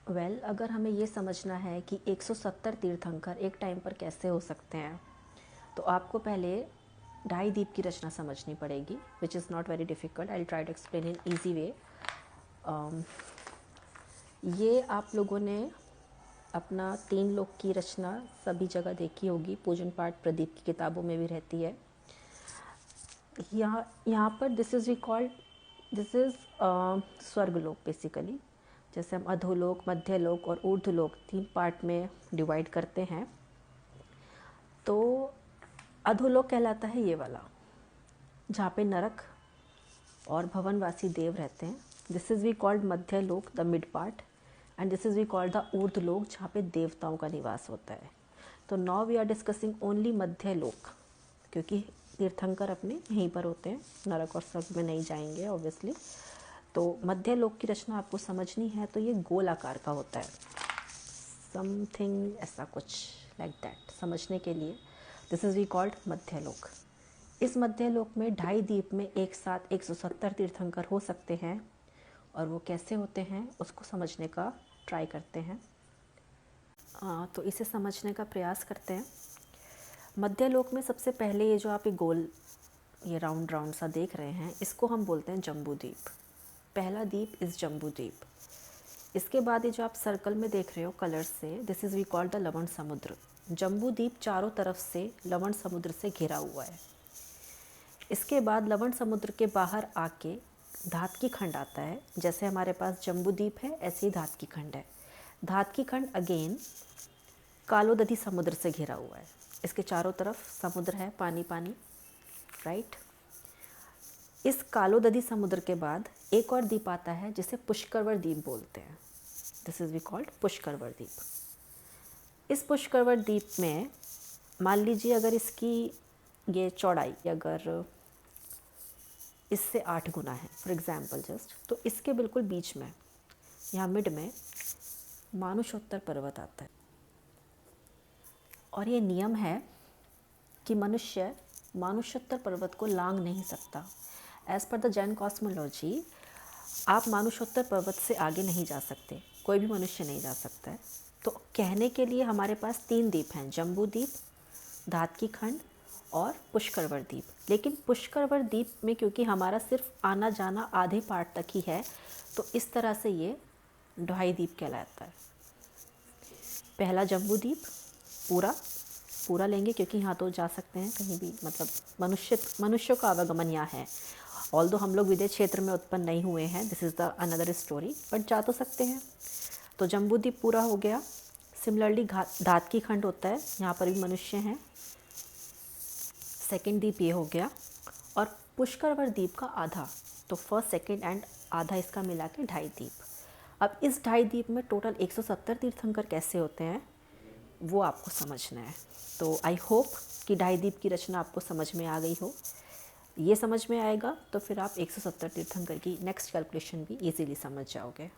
अगर हमें ये समझना है कि 170 तीर्थंकर एक टाइम पर कैसे हो सकते हैं, तो आपको पहले ढाई दीप की रचना समझनी पड़ेगी, which is not very difficult. I will try to explain in easy way. ये आप लोगों ने अपना 3 लोक की रचना सभी जगह देखी होगी, पूजन पाठ प्रदीप की किताबों में भी रहती है। यहाँ पर दिस इज़ स्वर्गलोक बेसिकली। जैसे हम अधोलोक, मध्यलोक और ऊर्ध्वलोक 3 पार्ट में डिवाइड करते हैं। तो अधोलोक कहलाता है ये वाला, जहाँ पे नरक और भवनवासी देव रहते हैं। This is we called Madhyalok, the mid part, and this is we called the Urdhvalok, जहाँ पे देवताओं का निवास होता है। तो now we are discussing only Madhyalok, क्योंकि तीर्थंकर अपने यहीं पर होते हैं, नरक और स्वर्ग में नहीं जाएंगे ऑब्वियसली। तो मध्यलोक की रचना आपको समझनी है तो ये गोल आकार का होता है, समथिंग ऐसा कुछ लाइक दैट। समझने के लिए दिस इज़ वी कॉल्ड मध्यलोक। इस मध्यलोक में ढाई द्वीप में एक साथ 170 तीर्थंकर हो सकते हैं, और वो कैसे होते हैं उसको समझने का ट्राई करते हैं। तो इसे समझने का प्रयास करते हैं। मध्यलोक में सबसे पहले ये जो आप गोल, ये राउंड राउंड सा देख रहे हैं, इसको हम बोलते हैं जम्बू द्वीप। पहला द्वीप इज़ जम्बू द्वीप। इसके बाद ये जो आप सर्कल में देख रहे हो कलर से, this is we called the लवण समुद्र। जम्बू द्वीप चारों तरफ से लवण समुद्र से घिरा हुआ है। इसके बाद लवण समुद्र के बाहर आके धातकी खंड आता है। जैसे हमारे पास जम्बू द्वीप है, ऐसे ही धातकी खंड है। धातकी खंड अगेन कालोदधी समुद्र से घिरा हुआ है। इसके चारों तरफ समुद्र है, पानी पानी, राइट। इस कालोदधी समुद्र के बाद एक और द्वीप आता है जिसे पुष्करवर द्वीप बोलते हैं। दिस इज़ वी कॉल्ड पुष्करवर द्वीप। इस पुष्करवर द्वीप में मान लीजिए अगर इसकी ये चौड़ाई अगर इससे 8 गुना है फॉर एग्जाम्पल जस्ट, तो इसके बिल्कुल बीच में यहाँ मिड में मानुषोत्तर पर्वत आता है। और ये नियम है कि मनुष्य मानुषोत्तर पर्वत को लांघ नहीं सकता। As per the Jain cosmology आप मानुषोत्तर पर्वत से आगे नहीं जा सकते, कोई भी मनुष्य नहीं जा सकता है। तो कहने के लिए हमारे पास 3 द्वीप हैं, जम्बू द्वीप, धातकी खंड और पुष्करवर द्वीप। लेकिन पुष्करवर द्वीप में क्योंकि हमारा सिर्फ आना जाना आधे पार्ट तक ही है, तो इस तरह से ये ढाई द्वीप कहलाता है। पहला जम्बू द्वीप पूरा लेंगे क्योंकि यहाँ तो जा सकते हैं कहीं भी, मतलब मनुष्यों का आवागमन यहाँ है। ऑल्दो हम लोग विदेश क्षेत्र में उत्पन्न नहीं हुए हैं, this is the another story, but जा तो सकते हैं। तो जम्बू द्वीप पूरा हो गया। सिमिलरली धातकी खंड होता है, यहाँ पर भी मनुष्य हैं। सेकेंड द्वीप ये हो गया, और पुष्करवर द्वीप का आधा, तो फर्स्ट सेकेंड एंड आधा इसका मिला के ढाई द्वीप। अब इस ढाई द्वीप में टोटल 170 तीर्थंकर कैसे होते हैं वो आपको समझना है। तो आई होप कि ढाई द्वीप की रचना आपको समझ में आ गई हो। ये समझ में आएगा तो फिर आप 170 तीर्थंकर की नेक्स्ट कैलकुलेशन भी इजीली समझ जाओगे।